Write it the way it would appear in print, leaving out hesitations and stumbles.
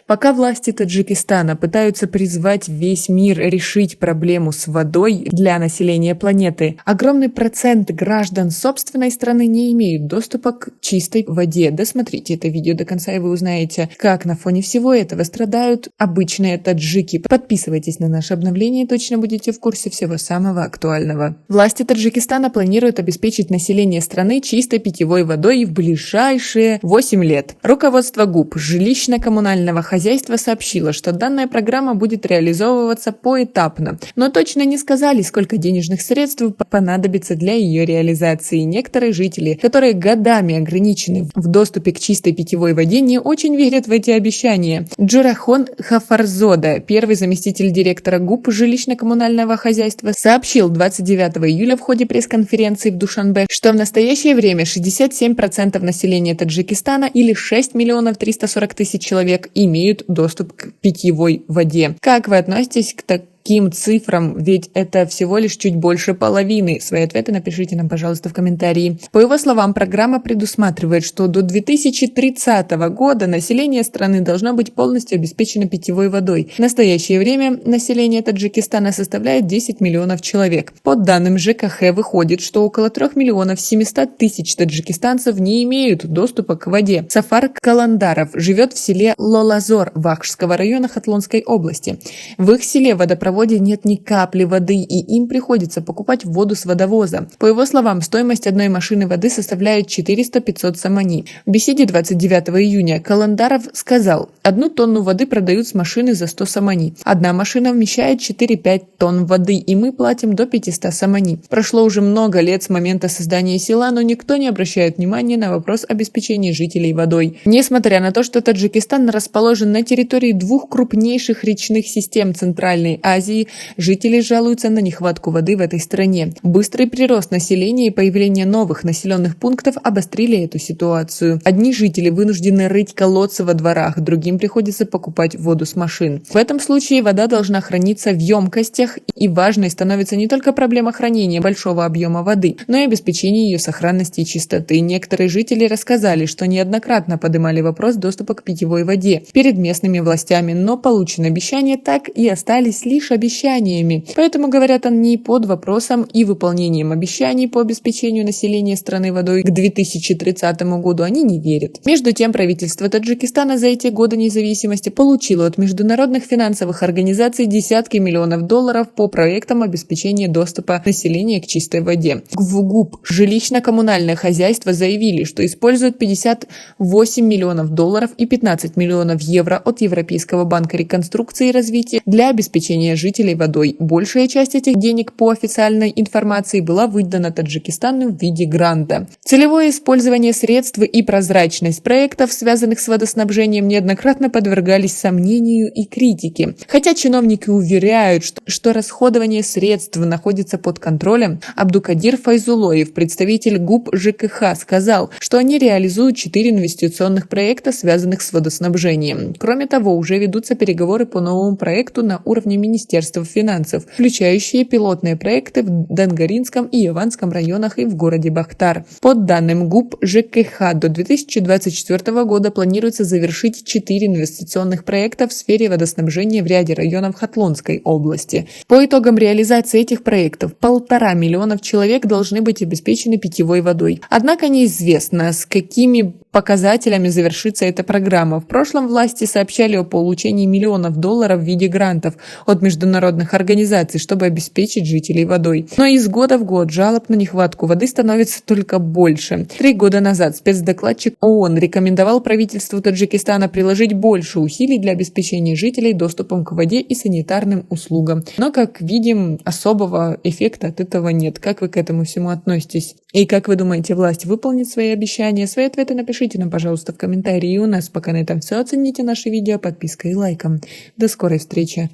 Пока власти Таджикистана пытаются призвать весь мир решить проблему с водой для населения планеты, огромный процент граждан собственной страны не имеют доступа к чистой воде. Досмотрите это видео до конца, и вы узнаете, как на фоне всего этого страдают обычные таджики. Подписывайтесь на наше обновление, и точно будете в курсе всего самого актуального. Власти Таджикистана планируют обеспечить население страны чистой питьевой водой в ближайшие 8 лет. Руководство ГУП жилищно-коммунального хозяйства сообщило, что данная программа будет реализовываться поэтапно, но точно не сказали, сколько денежных средств понадобится для ее реализации. Некоторые жители, которые годами ограничены в доступе к чистой питьевой воде, не очень верят в эти обещания. Джурахон Хафарзода, первый заместитель директора ГУП жилищно-коммунального хозяйства, сообщил 29 июля в ходе пресс-конференции в Душанбе, что в настоящее время 67% населения Таджикистана или 6 миллионов 340 тысяч человек имеют доступ к питьевой воде. Как вы относитесь к таким цифрам, ведь это всего лишь чуть больше половины? Свои ответы напишите нам, пожалуйста, в комментарии. По его словам, программа предусматривает, что до 2030 года население страны должно быть полностью обеспечено питьевой водой. В настоящее время население Таджикистана составляет 10 миллионов человек. По данным ЖКХ выходит, что около 3 миллионов 700 тысяч таджикистанцев не имеют доступа к воде. Сафар Каландаров живет в селе Лолазор Вахшского района Хатлонской области. В их селе водопровод нет ни капли воды, и им приходится покупать воду с водовоза. По его словам, стоимость одной машины воды составляет 400-500 самани. В беседе 29 июня Каландаров сказал: «Одну тонну воды продают с машины за 100 самани. Одна машина вмещает 4-5 тонн воды, и мы платим до 500 самани. Прошло уже много лет с момента создания села, но никто не обращает внимания на вопрос обеспечения жителей водой». Несмотря на то, что Таджикистан расположен на территории двух крупнейших речных систем Центральной Азии, жители жалуются на нехватку воды в этой стране. Быстрый прирост населения и появление новых населенных пунктов обострили эту ситуацию. Одни жители вынуждены рыть колодцы во дворах, другим приходится покупать воду с машин. В этом случае вода должна храниться в емкостях, и важной становится не только проблема хранения большого объема воды, но и обеспечение ее сохранности и чистоты. Некоторые жители рассказали, что неоднократно поднимали вопрос доступа к питьевой воде перед местными властями, но полученные обещания так и остались лишь обещаниями. Поэтому, говорят они, под вопросом и выполнением обещаний по обеспечению населения страны водой к 2030 году они не верят. Между тем, правительство Таджикистана за эти годы независимости получило от международных финансовых организаций десятки миллионов долларов по проектам обеспечения доступа населения к чистой воде. В ГУП жилищно-коммунальное хозяйство заявили, что используют 58 миллионов долларов и 15 миллионов евро от Европейского банка реконструкции и развития для обеспечения жителей водой. Большая часть этих денег, по официальной информации, была выдана Таджикистану в виде гранта. Целевое использование средств и прозрачность проектов, связанных с водоснабжением, неоднократно подвергались сомнению и критике. Хотя чиновники уверяют, что расходование средств находится под контролем, Абдукадир Файзулоев, представитель ГУП ЖКХ, сказал, что они реализуют 4 инвестиционных проекта, связанных с водоснабжением. Кроме того, уже ведутся переговоры по новому проекту на уровне Министерства финансов, включающие пилотные проекты в Дангаринском и Яванском районах и в городе Бахтар. По данным ГУП ЖКХ, до 2024 года планируется завершить 4 инвестиционных проекта в сфере водоснабжения в ряде районов Хатлонской области. По итогам реализации этих проектов 1,5 миллиона человек должны быть обеспечены питьевой водой. Однако неизвестно, с какими показателями завершится эта программа. В прошлом власти сообщали о получении миллионов долларов в виде грантов от международных организаций, чтобы обеспечить жителей водой. Но из года в год жалоб на нехватку воды становится только больше. 3 года назад спецдокладчик ООН рекомендовал правительству Таджикистана приложить больше усилий для обеспечения жителей доступом к воде и санитарным услугам. Но, как видим, особого эффекта от этого нет. Как вы к этому всему относитесь? И как вы думаете, власть выполнит свои обещания? Свои ответы напишите нам, пожалуйста, в комментарии. И у нас пока на этом все. Оцените наше видео подпиской и лайком. До скорой встречи!